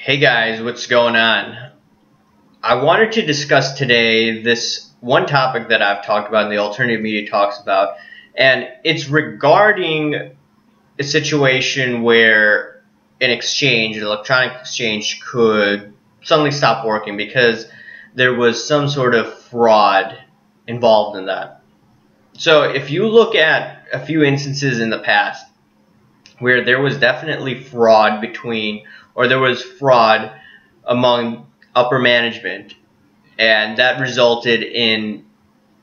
Hey guys, what's going on? I wanted to discuss today this one topic that I've talked about and the alternative media talks about, and it's regarding a situation where an exchange, an electronic exchange, could suddenly stop working because there was some sort of fraud involved in that. So if you look at a few instances in the past where there was definitely fraud there was fraud among upper management, and that resulted in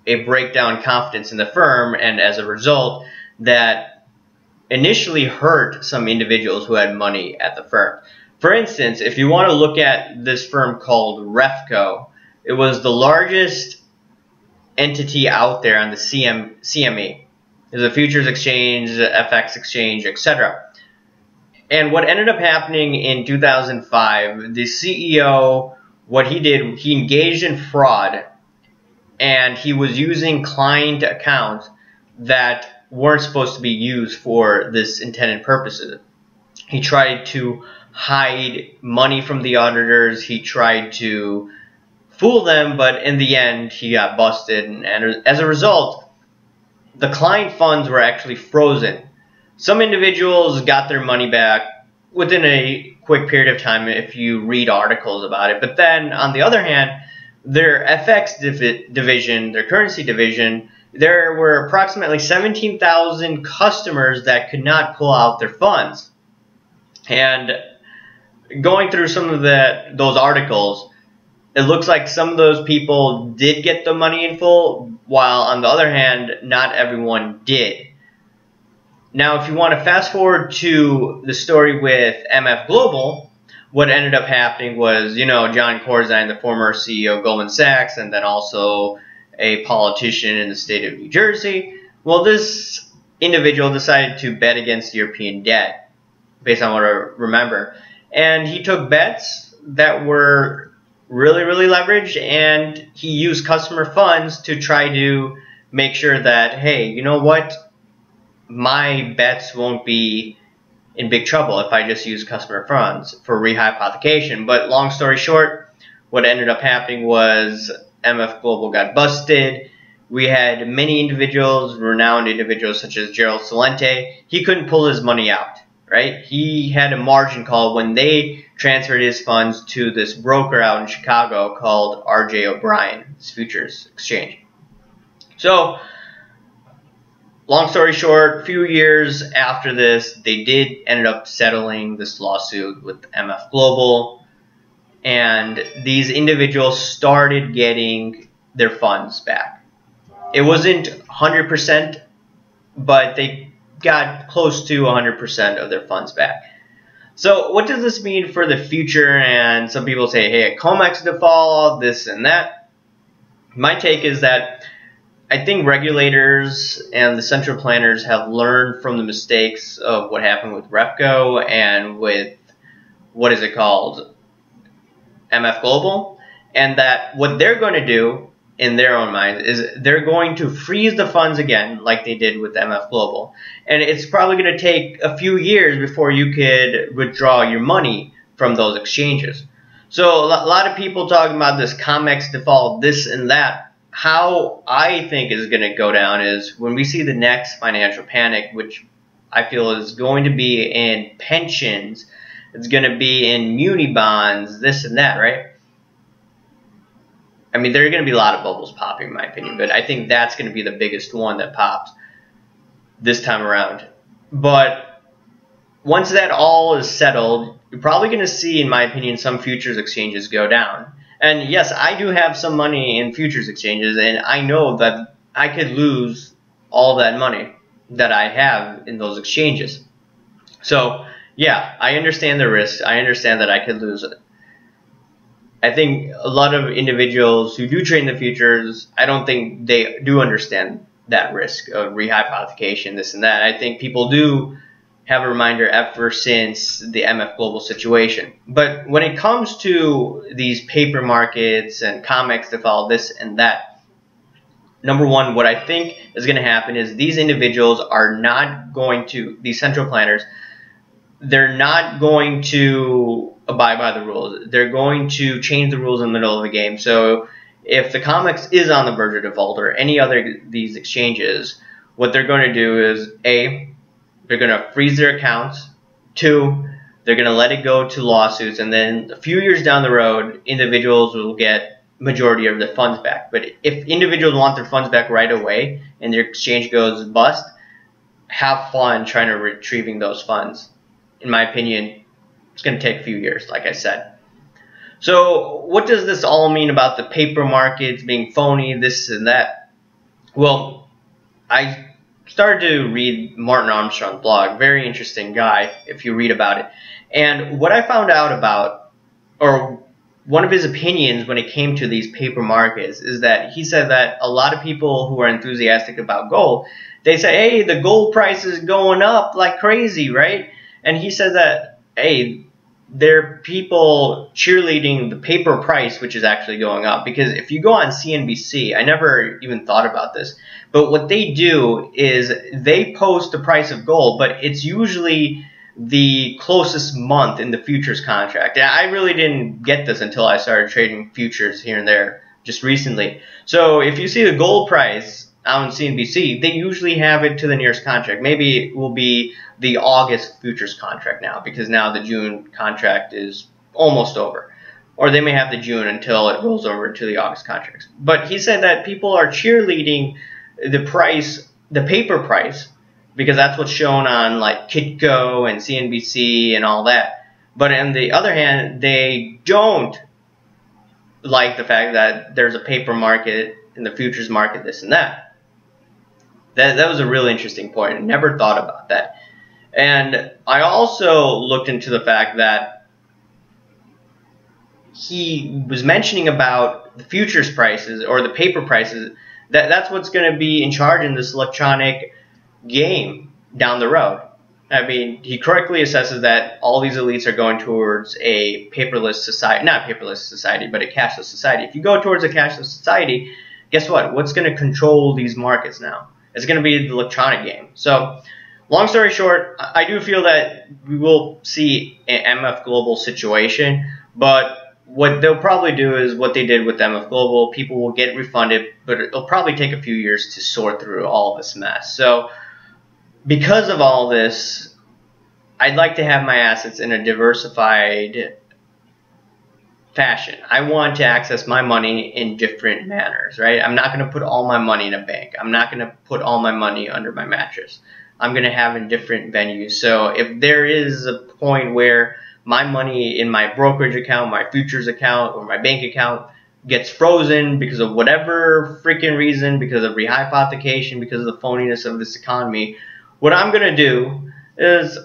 a breakdown in confidence in the firm, and as a result, that initially hurt some individuals who had money at the firm. For instance, if you want to look at this firm called Refco, it was the largest entity out there on the CME. There's a futures exchange, FX exchange, etc. And what ended up happening in 2005, the CEO, what he did, he engaged in fraud, and he was using client accounts that weren't supposed to be used for this intended purposes. He tried to hide money from the auditors. He tried to fool them, but in the end, he got busted. And as a result, the client funds were actually frozen. Some individuals got their money back within a quick period of time if you read articles about it. But then, on the other hand, their FX division, their currency division, there were approximately 17,000 customers that could not pull out their funds. And going through some of those articles, it looks like some of those people did get the money in full, while on the other hand, not everyone did. Now, if you want to fast forward to the story with MF Global, what ended up happening was, John Corzine, the former CEO of Goldman Sachs, and then also a politician in the state of New Jersey. Well, this individual decided to bet against European debt, based on what I remember. And he took bets that were really, really leveraged, and he used customer funds to try to make sure that, hey, you know what? My bets won't be in big trouble if I just use customer funds for rehypothecation. But long story short, what ended up happening was MF Global got busted. We had many individuals, renowned individuals such as Gerald Celente. He couldn't pull his money out, right? He had a margin call when they transferred his funds to this broker out in Chicago called R.J. O'Brien's Futures Exchange. So, long story short, a few years after this, they did end up settling this lawsuit with MF Global, and these individuals started getting their funds back. It wasn't 100%, but they got close to 100% of their funds back. So what does this mean for the future? And some people say, hey, a Comex default, this and that. My take is that I think regulators and the central planners have learned from the mistakes of what happened with Refco and with, MF Global, and that what they're going to do in their own minds is they're going to freeze the funds again like they did with MF Global. And it's probably going to take a few years before you could withdraw your money from those exchanges. So a lot of people talking about this Comex default, this and that. How I think is going to go down is when we see the next financial panic, which I feel is going to be in pensions, it's going to be in muni bonds, this and that, right? I mean, there are going to be a lot of bubbles popping, in my opinion, but I think that's going to be the biggest one that pops this time around. But once that all is settled, you're probably going to see, in my opinion, some futures exchanges go down. And yes, I do have some money in futures exchanges, and I know that I could lose all that money that I have in those exchanges. So, yeah, I understand the risk. I understand that I could lose it. I think a lot of individuals who do trade in the futures, I don't think they do understand that risk of rehypothecation, this and that. I think people do have a reminder ever since the MF Global situation. But when it comes to these paper markets and Comex default, this and that, number one, what I think is going to happen is these individuals are not going to, these central planners, they're not going to abide by the rules. They're going to change the rules in the middle of the game. So if the Comex is on the verge of default, or any other these exchanges, what they're going to do is A, they're going to freeze their accounts. 2, they're going to let it go to lawsuits, and then a few years down the road, individuals will get majority of their funds back. But if individuals want their funds back right away and their exchange goes bust, have fun trying to retrieving those funds. In my opinion, it's going to take a few years, like I said. So what does this all mean about the paper markets being phony, this and that? Well, I started to read Martin Armstrong's blog. Very interesting guy if you read about it. And what I found out about, or one of his opinions when it came to these paper markets, is that he said that a lot of people who are enthusiastic about gold, they say, hey, the gold price is going up like crazy, right? And he says that, hey, there are people cheerleading the paper price, which is actually going up. Because if you go on CNBC, I never even thought about this, but what they do is they post the price of gold, but it's usually the closest month in the futures contract. And I really didn't get this until I started trading futures here and there just recently. So if you see the gold price on CNBC, they usually have it to the nearest contract. Maybe it will be the August futures contract now, because now the June contract is almost over. Or they may have the June until it rolls over to the August contracts. But he said that people are cheerleading the price, the paper price, because that's what's shown on like Kitco and CNBC and all that. But on the other hand, they don't like the fact that there's a paper market in the futures market, this and that. That was a really interesting point. I never thought about that. And I also looked into the fact that he was mentioning about the futures prices or the paper prices, that's what's going to be in charge in this electronic game down the road. I mean, he correctly assesses that all these elites are going towards a paperless society, not paperless society, but a cashless society. If you go towards a cashless society, guess what? What's going to control these markets now? It's going to be the electronic game. So, long story short, I do feel that we will see an MF Global situation, but what they'll probably do is what they did with MF Global. People will get refunded, but it'll probably take a few years to sort through all this mess. So, because of all this, I'd like to have my assets in a diversified fashion. I want to access my money in different manners, right? I'm not going to put all my money in a bank. I'm not going to put all my money under my mattress. I'm going to have in different venues. So if there is a point where my money in my brokerage account, my futures account, or my bank account gets frozen because of whatever freaking reason, because of rehypothecation, because of the phoniness of this economy, what I'm going to do is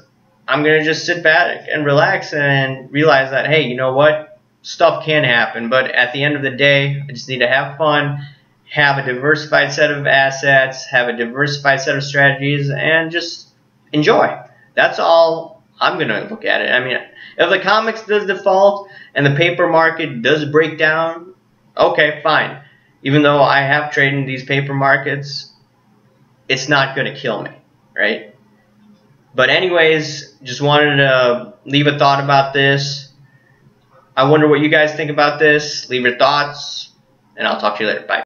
I'm going to just sit back and relax and realize that, hey, you know what? Stuff can happen, but at the end of the day, I just need to have fun, have a diversified set of assets, have a diversified set of strategies, and just enjoy. That's all I'm going to look at it. I mean, if the Comex does default and the paper market does break down, okay, fine. Even though I have traded in these paper markets, it's not going to kill me, right? But anyways, just wanted to leave a thought about this. I wonder what you guys think about this. Leave your thoughts, and I'll talk to you later. Bye.